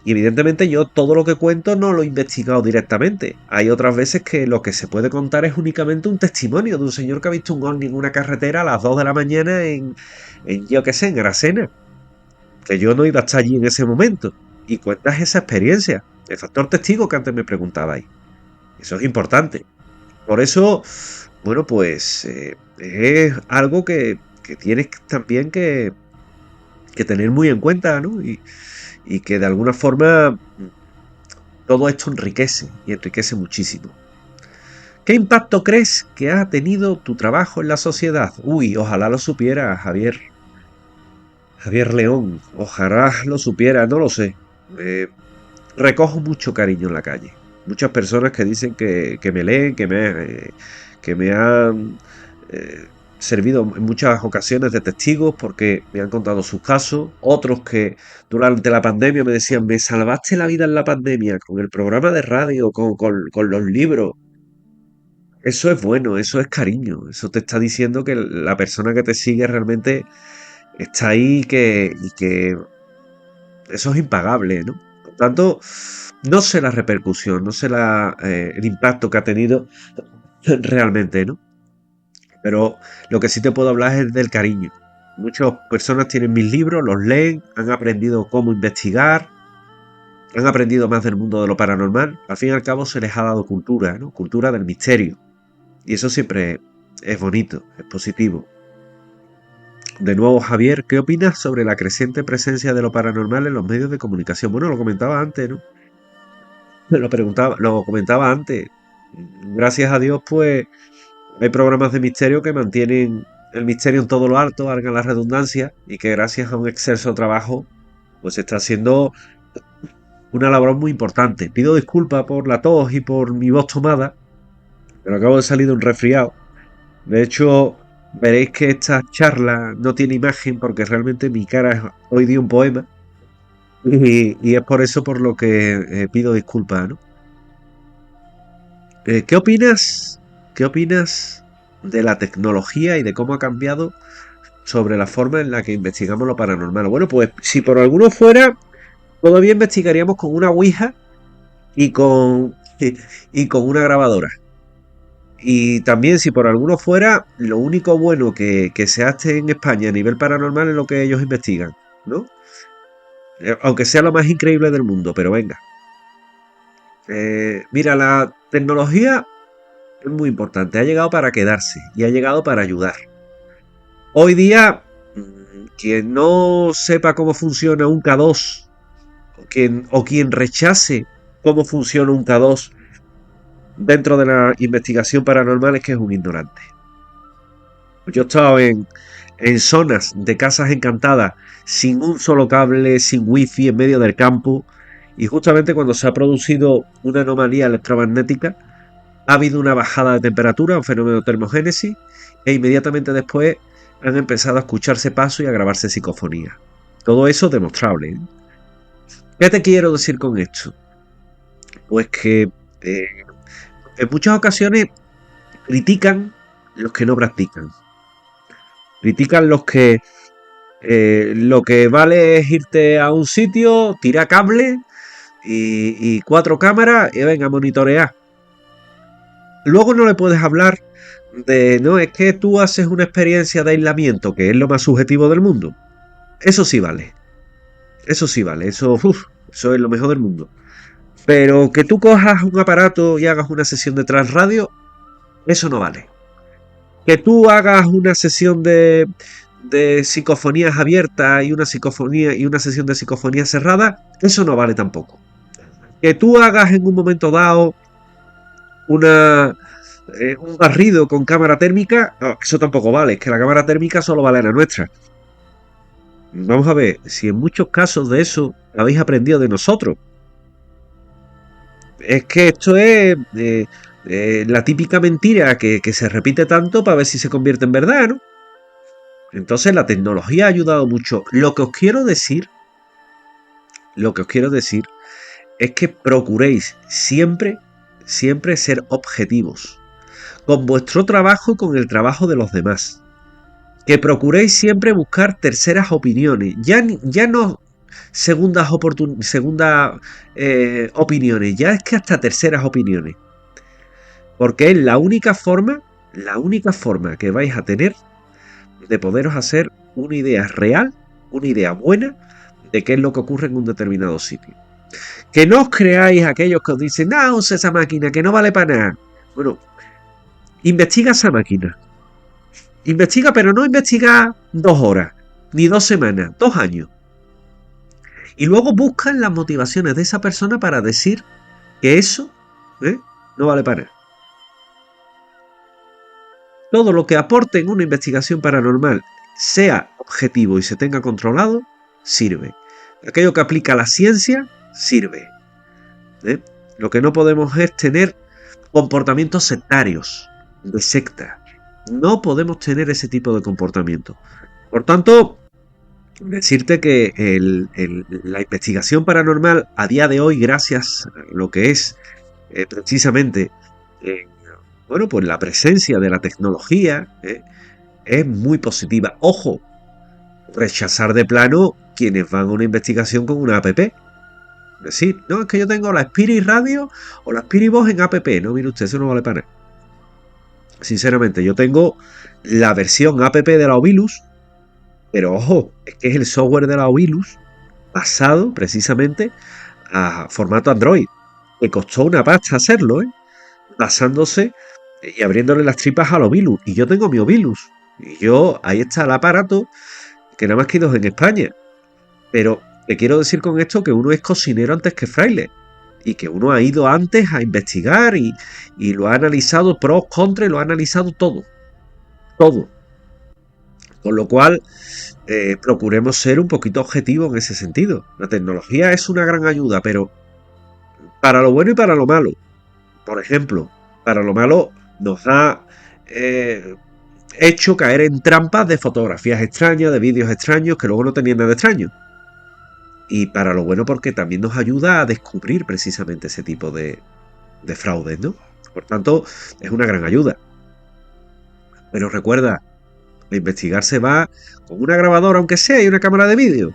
Y evidentemente yo todo lo que cuento no lo he investigado directamente. Hay otras veces que lo que se puede contar es únicamente un testimonio de un señor que ha visto un ovni en una carretera a las 2 de la mañana en yo qué sé, en Aracena. Que yo no iba a estar allí en ese momento. Y cuentas esa experiencia. El factor testigo que antes me preguntabais. Eso es importante. Por eso, bueno, pues es algo que tienes también que tener muy en cuenta, ¿no? Y que de alguna forma todo esto enriquece y enriquece muchísimo. ¿Qué impacto crees que ha tenido tu trabajo en la sociedad? Uy, ojalá lo supiera, Javier. Javier León, ojalá lo supiera, no lo sé. Recojo mucho cariño en la calle. Muchas personas que dicen que me leen, que me han servido en muchas ocasiones de testigos porque me han contado sus casos. Otros que durante la pandemia me decían, me salvaste la vida en la pandemia con el programa de radio, con los libros. Eso es bueno, eso es cariño. Eso te está diciendo que la persona que te sigue realmente está ahí y que eso es impagable, ¿no? Por tanto, no sé la repercusión, no sé el impacto que ha tenido realmente, ¿no? Pero lo que sí te puedo hablar es del cariño. Muchas personas tienen mis libros, los leen, han aprendido cómo investigar, han aprendido más del mundo de lo paranormal. Al fin y al cabo se les ha dado cultura, ¿no? Cultura del misterio. Y eso siempre es bonito, es positivo. De nuevo, Javier, ¿qué opinas sobre la creciente presencia de lo paranormal en los medios de comunicación? Bueno, lo comentaba antes, ¿no? Lo comentaba antes. Gracias a Dios, pues, hay programas de misterio que mantienen el misterio en todo lo alto, valga la redundancia, y que gracias a un excelso trabajo, pues está haciendo una labor muy importante. Pido disculpas por la tos y por mi voz tomada, pero acabo de salir de un resfriado. De hecho, veréis que esta charla no tiene imagen porque realmente mi cara es hoy día un poema. Y es por eso por lo que pido disculpas, ¿no? ¿Qué opinas? ¿Qué opinas de la tecnología y de cómo ha cambiado sobre la forma en la que investigamos lo paranormal? Bueno, pues si por alguno fuera, todavía investigaríamos con una ouija y y con una grabadora. Y también si por alguno fuera, lo único bueno que se hace en España a nivel paranormal es lo que ellos investigan, ¿no? Aunque sea lo más increíble del mundo, pero venga. Mira, la tecnología es muy importante, ha llegado para quedarse y ha llegado para ayudar. Hoy día, quien no sepa cómo funciona un K2 o quien rechace cómo funciona un K2 dentro de la investigación paranormal es que es un ignorante. Yo he estado en zonas de casas encantadas sin un solo cable, sin wifi en medio del campo, y justamente cuando se ha producido una anomalía electromagnética ha habido una bajada de temperatura, un fenómeno de termogénesis, e inmediatamente después han empezado a escucharse pasos y a grabarse psicofonías. Todo eso demostrable, ¿eh? ¿Qué te quiero decir con esto? Pues que en muchas ocasiones critican los que no practican. Critican los que lo que vale es irte a un sitio, tirar cable y 4 cámaras y venga a monitorear. Luego no le puedes hablar de, no, es que tú haces una experiencia de aislamiento, que es lo más subjetivo del mundo. Eso sí vale. Eso sí vale. Eso es lo mejor del mundo. Pero que tú cojas un aparato y hagas una sesión de transradio, eso no vale. Que tú hagas una sesión de psicofonías abiertas y una sesión de psicofonía cerrada, eso no vale tampoco. Que tú hagas en un momento dado un barrido con cámara térmica, no, eso tampoco vale, es que la cámara térmica solo vale la nuestra. Vamos a ver, si en muchos casos de eso habéis aprendido de nosotros. Es que esto es la típica mentira que se repite tanto para ver si se convierte en verdad, ¿no? Entonces la tecnología ha ayudado mucho. Lo que os quiero decir es que procuréis siempre ser objetivos con vuestro trabajo y con el trabajo de los demás. Que procuréis siempre buscar terceras opiniones, ya no segundas opiniones, ya es que hasta terceras opiniones. Porque es la única forma que vais a tener de poderos hacer una idea real, una idea buena de qué es lo que ocurre en un determinado sitio. Que no os creáis aquellos que os dicen, no, usa esa máquina, que no vale para nada. Bueno, investiga esa máquina. Investiga, pero no investiga 2 horas, ni 2 semanas, 2 años. Y luego buscan las motivaciones de esa persona para decir que eso no vale para nada. Todo lo que aporte en una investigación paranormal sea objetivo y se tenga controlado, sirve. Aquello que aplica la ciencia, sirve. Lo que no podemos es tener comportamientos sectarios, de secta. No podemos tener ese tipo de comportamiento. Por tanto, decirte que la investigación paranormal a día de hoy, gracias a lo que es precisamente pues la presencia de la tecnología, es muy positiva. Ojo, rechazar de plano quienes van a una investigación con una app. Es decir, no, es que yo tengo la Spirit Radio o la Spirit Box en app. No, mire usted, eso no vale para nada. Sinceramente, yo tengo la versión app de la Ovilus, pero ojo, es que es el software de la Ovilus basado precisamente a formato Android, que costó una pasta hacerlo, basándose y abriéndole las tripas al Ovilus. Y yo tengo mi Ovilus. Y ahí está el aparato, que nada más que dos en España. Pero te quiero decir con esto que uno es cocinero antes que fraile. Y que uno ha ido antes a investigar y lo ha analizado pros, contras, lo ha analizado todo. Todo. Con lo cual, procuremos ser un poquito objetivos en ese sentido. La tecnología es una gran ayuda, pero para lo bueno y para lo malo. Por ejemplo, para lo malo nos ha hecho caer en trampas de fotografías extrañas, de vídeos extraños que luego no tenían nada de extraño. Y para lo bueno porque también nos ayuda a descubrir precisamente ese tipo de fraudes, ¿no? Por tanto, es una gran ayuda. Pero recuerda, a investigar se va con una grabadora, aunque sea, y una cámara de vídeo.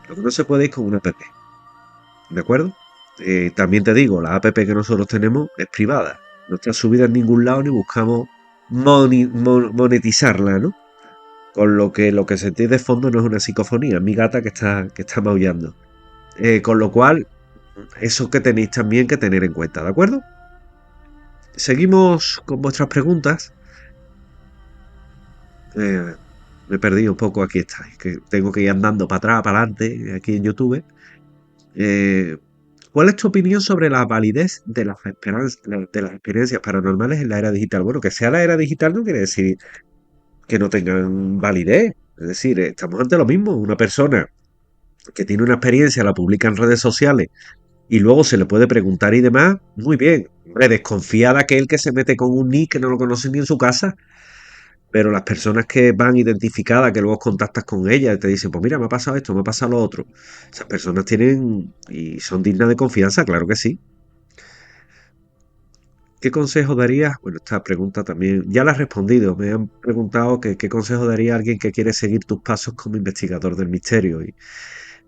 Lo que no se puede es con una app. ¿De acuerdo? También te digo, la app que nosotros tenemos es privada. No está subida en ningún lado ni buscamos monetizarla, ¿no? Con lo que se tiene de fondo no es una psicofonía, es mi gata que está maullando. Con lo cual, eso que tenéis también que tener en cuenta, ¿de acuerdo? Seguimos con vuestras preguntas. Me he perdido un poco, aquí está, que tengo que ir andando para atrás, para adelante, aquí en YouTube. ¿Cuál es tu opinión sobre la validez de las experiencias paranormales en la era digital? Bueno, que sea la era digital no quiere decir que no tengan validez. Es decir, estamos ante lo mismo. Una persona que tiene una experiencia, la publica en redes sociales y luego se le puede preguntar y demás, muy bien. Hombre, desconfía de aquel que se mete con un nick que no lo conoce ni en su casa. Pero las personas que van identificadas, que luego contactas con ellas y te dicen, pues mira, me ha pasado esto, me ha pasado lo otro. Esas personas tienen y son dignas de confianza, claro que sí. ¿Qué consejo darías? Bueno, esta pregunta también ya la has respondido. Me han preguntado que qué consejo daría a alguien que quiere seguir tus pasos como investigador del misterio. Y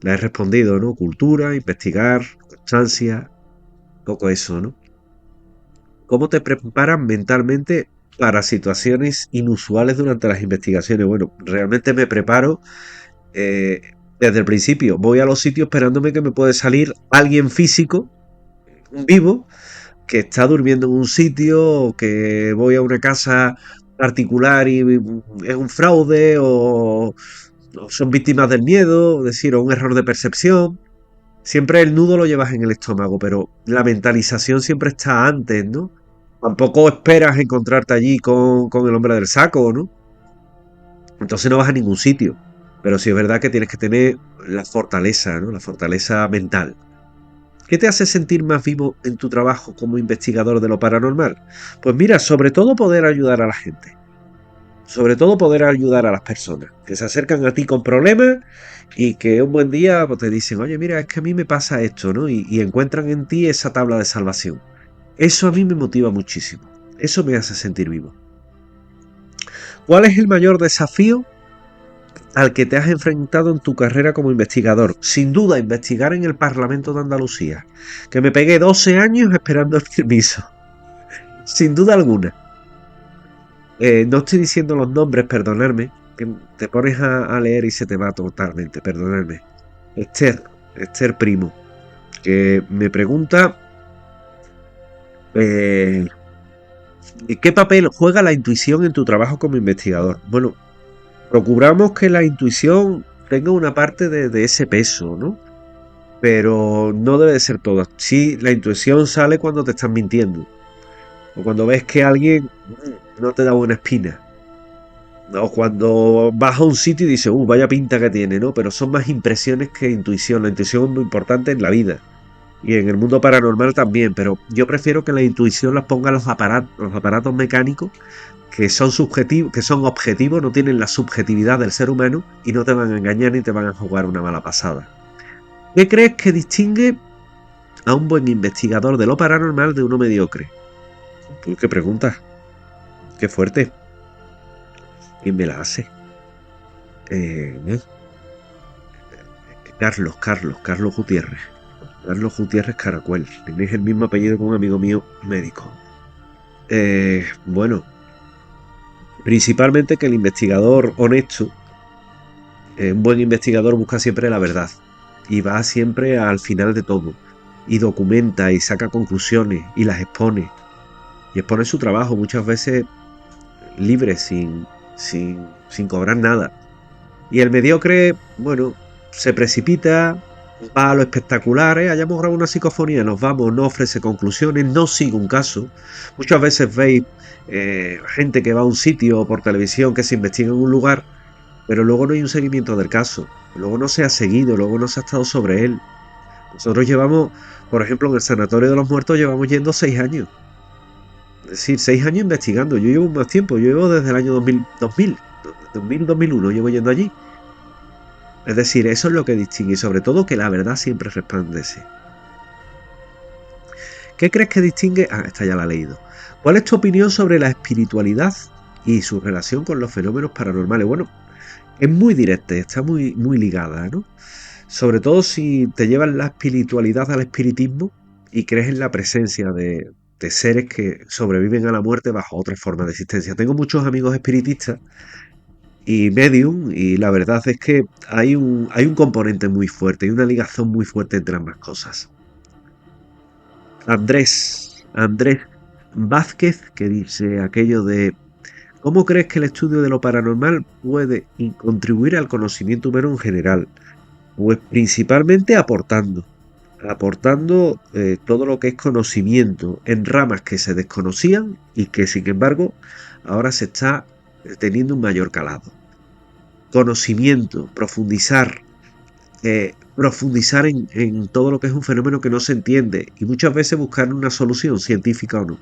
la he respondido, ¿no? Cultura, investigar, constancia, un poco eso, ¿no? ¿Cómo te preparas mentalmente para situaciones inusuales durante las investigaciones? Bueno, realmente me preparo desde el principio. Voy a los sitios esperándome que me puede salir alguien físico, un vivo, que está durmiendo en un sitio, o que voy a una casa particular y es un fraude, o son víctimas del miedo, es decir, o un error de percepción. Siempre el nudo lo llevas en el estómago, pero la mentalización siempre está antes, ¿no? Tampoco esperas encontrarte allí con el hombre del saco, ¿no? Entonces no vas a ningún sitio. Pero sí es verdad que tienes que tener la fortaleza, ¿no? La fortaleza mental. ¿Qué te hace sentir más vivo en tu trabajo como investigador de lo paranormal? Pues mira, sobre todo poder ayudar a la gente. Sobre todo poder ayudar a las personas que se acercan a ti con problemas y que un buen día pues, te dicen, oye, mira, es que a mí me pasa esto, ¿no? Y encuentran en ti esa tabla de salvación. Eso a mí me motiva muchísimo. Eso me hace sentir vivo. ¿Cuál es el mayor desafío al que te has enfrentado en tu carrera como investigador? Sin duda, investigar en el Parlamento de Andalucía, que me pegué 12 años esperando el permiso. Sin duda alguna. No estoy diciendo los nombres, perdonadme, que te pones a leer y se te va totalmente, perdonadme. Esther Primo, que me pregunta ¿qué papel juega la intuición en tu trabajo como investigador? Bueno, procuramos que la intuición tenga una parte de ese peso, ¿no? Pero no debe de ser todo. Sí, la intuición sale cuando te están mintiendo. O cuando ves que alguien no te da buena espina. O cuando vas a un sitio y dices, vaya pinta que tiene, ¿no? Pero son más impresiones que intuición. La intuición es muy importante en la vida. Y en el mundo paranormal también. Pero yo prefiero que la intuición las ponga los aparatos mecánicos que son subjetivos, que son objetivos, no tienen la subjetividad del ser humano y no te van a engañar ni te van a jugar una mala pasada. ¿Qué crees que distingue a un buen investigador de lo paranormal de uno mediocre? ¿Qué preguntas? Qué fuerte. ¿Quién me la hace? Carlos Gutiérrez. Carlos Gutiérrez Caracuel. Tenéis el mismo apellido que un amigo mío médico. Bueno, principalmente que el investigador honesto, un buen investigador busca siempre la verdad y va siempre al final de todo y documenta y saca conclusiones y las expone y expone su trabajo muchas veces libre, sin cobrar nada. Y el mediocre, bueno, se precipita, va a lo espectacular, hayamos grabado una psicofonía, nos vamos, no ofrece conclusiones, no sigue un caso. Muchas veces veis gente que va a un sitio por televisión que se investiga en un lugar, pero luego no hay un seguimiento del caso, luego no se ha seguido, luego no se ha estado sobre él. Nosotros llevamos, por ejemplo, en el Sanatorio de los Muertos llevamos yendo 6 años. Es decir, 6 años investigando. Yo llevo más tiempo, yo llevo desde el año 2001 llevo yendo allí. Es decir, eso es lo que distingue y sobre todo que la verdad siempre resplandece. ¿Qué crees que distingue? Esta ya la he leído. ¿Cuál es tu opinión sobre la espiritualidad y su relación con los fenómenos paranormales? Bueno, es muy directa, está muy ligada, ¿no? Sobre todo si te llevas la espiritualidad al espiritismo y crees en la presencia de seres que sobreviven a la muerte bajo otras formas de existencia. Tengo muchos amigos espiritistas y medium, y la verdad es que hay un componente muy fuerte, hay una ligación muy fuerte entre ambas cosas. Andrés Vázquez, que dice aquello de ¿cómo crees que el estudio de lo paranormal puede contribuir al conocimiento humano en general? Pues principalmente aportando todo lo que es conocimiento en ramas que se desconocían y que sin embargo ahora se está teniendo un mayor calado. Conocimiento, profundizar en todo lo que es un fenómeno que no se entiende y muchas veces buscar una solución científica o no.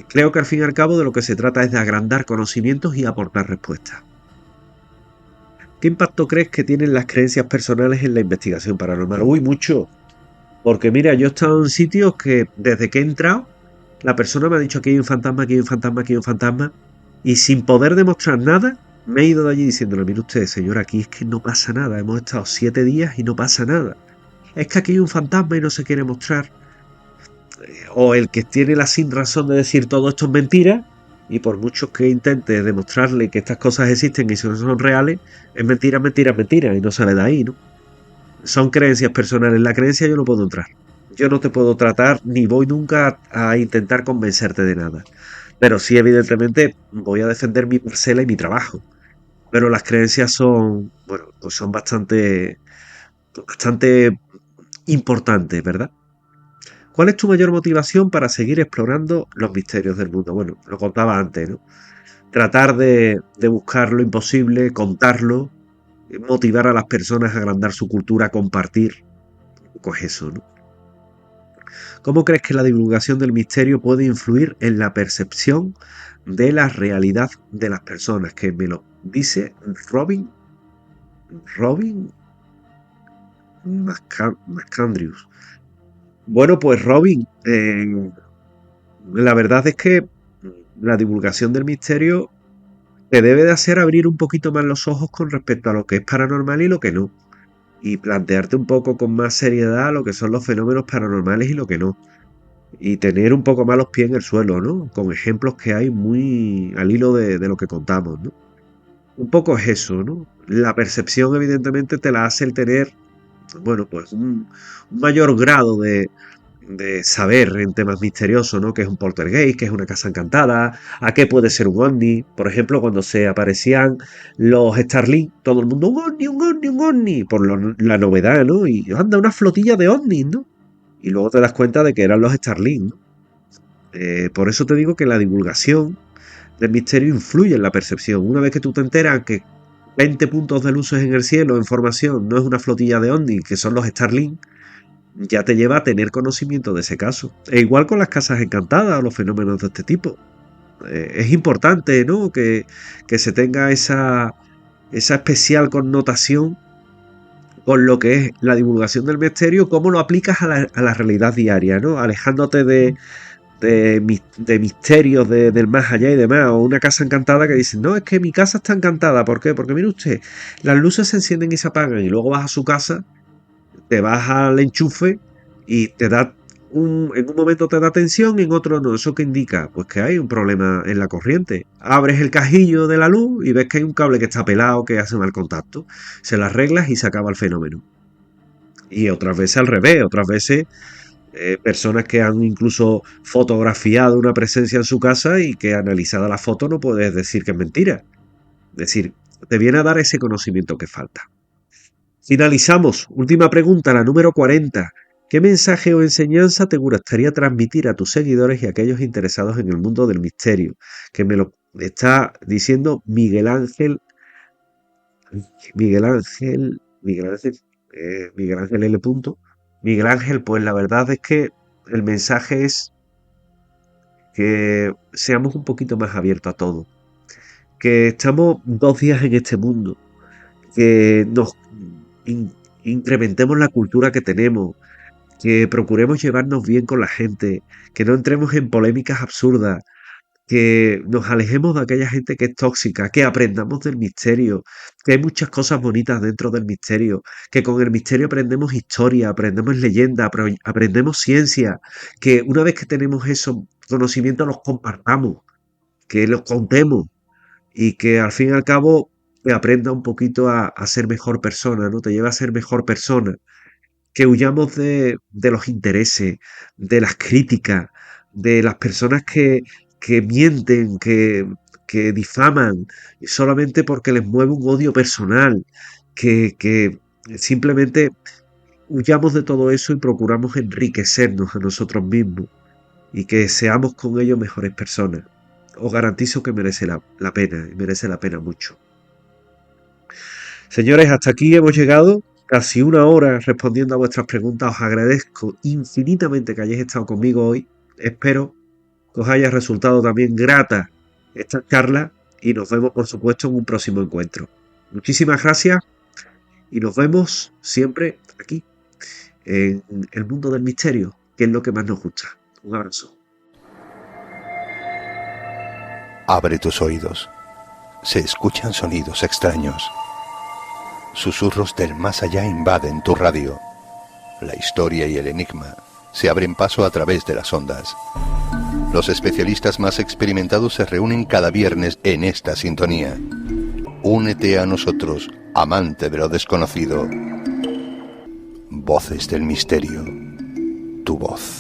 Creo que al fin y al cabo de lo que se trata es de agrandar conocimientos y aportar respuestas. ¿Qué impacto crees que tienen las creencias personales en la investigación paranormal? Mucho. Porque mira, yo he estado en sitios que desde que he entrado, la persona me ha dicho que hay un fantasma, aquí hay un fantasma, aquí hay un fantasma, y sin poder demostrar nada, me he ido de allí diciéndole, mire usted, señor, aquí es que no pasa nada, hemos estado 7 días y no pasa nada. Es que aquí hay un fantasma y no se quiere mostrar. O el que tiene la sin razón de decir todo esto es mentira, y por mucho que intente demostrarle que estas cosas existen y son reales, es mentira, y no sale de ahí, ¿no? Son creencias personales. En la creencia yo no puedo entrar. Yo no te puedo tratar, ni voy nunca a intentar convencerte de nada. Pero sí, evidentemente, voy a defender mi parcela y mi trabajo. Pero las creencias son, bueno, pues son bastante importantes, ¿verdad? ¿Cuál es tu mayor motivación para seguir explorando los misterios del mundo? Bueno, lo contaba antes, ¿no? Tratar de buscar lo imposible, contarlo, motivar a las personas a agrandar su cultura, compartir. Pues eso, ¿no? ¿Cómo crees que la divulgación del misterio puede influir en la percepción de la realidad de las personas? Que me lo dice Robin Mascandrius. Bueno, pues Robin, la verdad es que la divulgación del misterio te debe de hacer abrir un poquito más los ojos con respecto a lo que es paranormal y lo que no. Y plantearte un poco con más seriedad lo que son los fenómenos paranormales y lo que no. Y tener un poco más los pies en el suelo, ¿no? Con ejemplos que hay muy al hilo de lo que contamos, ¿no? Un poco es eso, ¿no? La percepción, evidentemente, te la hace el tener, bueno, pues un mayor grado de saber en temas misteriosos, ¿no? Que es un poltergeist, que es una casa encantada, a qué puede ser un ovni. Por ejemplo, cuando se aparecían los Starlink, todo el mundo, un ovni, un ovni, un ovni, por la novedad, ¿no? Y anda, una flotilla de ovnis, ¿no? Y luego te das cuenta de que eran los Starlink, ¿no? Por eso te digo que la divulgación del misterio influye en la percepción. Una vez que tú te enteras que 20 puntos de luces en el cielo en formación no es una flotilla de ovnis, que son los Starlink, ya te lleva a tener conocimiento de ese caso. E igual con las casas encantadas o los fenómenos de este tipo. Es importante, ¿no? Que se tenga esa especial connotación con lo que es la divulgación del misterio, cómo lo aplicas a la realidad diaria, ¿no? Alejándote de misterios del más allá y demás, o una casa encantada que dicen, no, es que mi casa está encantada. ¿Por qué? Porque mire usted, las luces se encienden y se apagan, y luego vas a su casa, te vas al enchufe y te da en un momento te da tensión y en otro no. ¿Eso qué indica? Pues que hay un problema en la corriente. Abres el cajillo de la luz y ves que hay un cable que está pelado, que hace mal contacto. Se lo arreglas y se acaba el fenómeno. Y otras veces al revés, otras veces personas que han incluso fotografiado una presencia en su casa y que analizada la foto no puedes decir que es mentira. Es decir, te viene a dar ese conocimiento que falta. Finalizamos. Última pregunta, la número 40. ¿Qué mensaje o enseñanza te gustaría transmitir a tus seguidores y a aquellos interesados en el mundo del misterio? Que me lo está diciendo Miguel Ángel L. Miguel Ángel, pues la verdad es que el mensaje es que seamos un poquito más abiertos a todo. Que estamos 2 días en este mundo. Que nos incrementemos la cultura que tenemos, que procuremos llevarnos bien con la gente, que no entremos en polémicas absurdas, que nos alejemos de aquella gente que es tóxica, que aprendamos del misterio, que hay muchas cosas bonitas dentro del misterio, que con el misterio aprendemos historia, aprendemos leyenda, aprendemos ciencia, que una vez que tenemos esos conocimientos los compartamos, que los contemos y que al fin y al cabo te aprenda un poquito a ser mejor persona, ¿no? Te lleva a ser mejor persona. Que huyamos de los intereses, de las críticas, de las personas que mienten, que difaman, solamente porque les mueve un odio personal, que simplemente huyamos de todo eso y procuramos enriquecernos a nosotros mismos y que seamos con ellos mejores personas. Os garantizo que merece la pena, y merece la pena mucho. Señores, hasta aquí hemos llegado. Casi 1 hora respondiendo a vuestras preguntas. Os agradezco infinitamente que hayáis estado conmigo hoy. Espero que os haya resultado también grata esta charla y nos vemos, por supuesto, en un próximo encuentro. Muchísimas gracias y nos vemos siempre aquí, en el mundo del misterio, que es lo que más nos gusta. Un abrazo. Abre tus oídos. Se escuchan sonidos extraños. Susurros del más allá invaden tu radio. La historia y el enigma se abren paso a través de las ondas. Los especialistas más experimentados se reúnen cada viernes en esta sintonía. Únete a nosotros, amante de lo desconocido. Voces del misterio. Tu voz.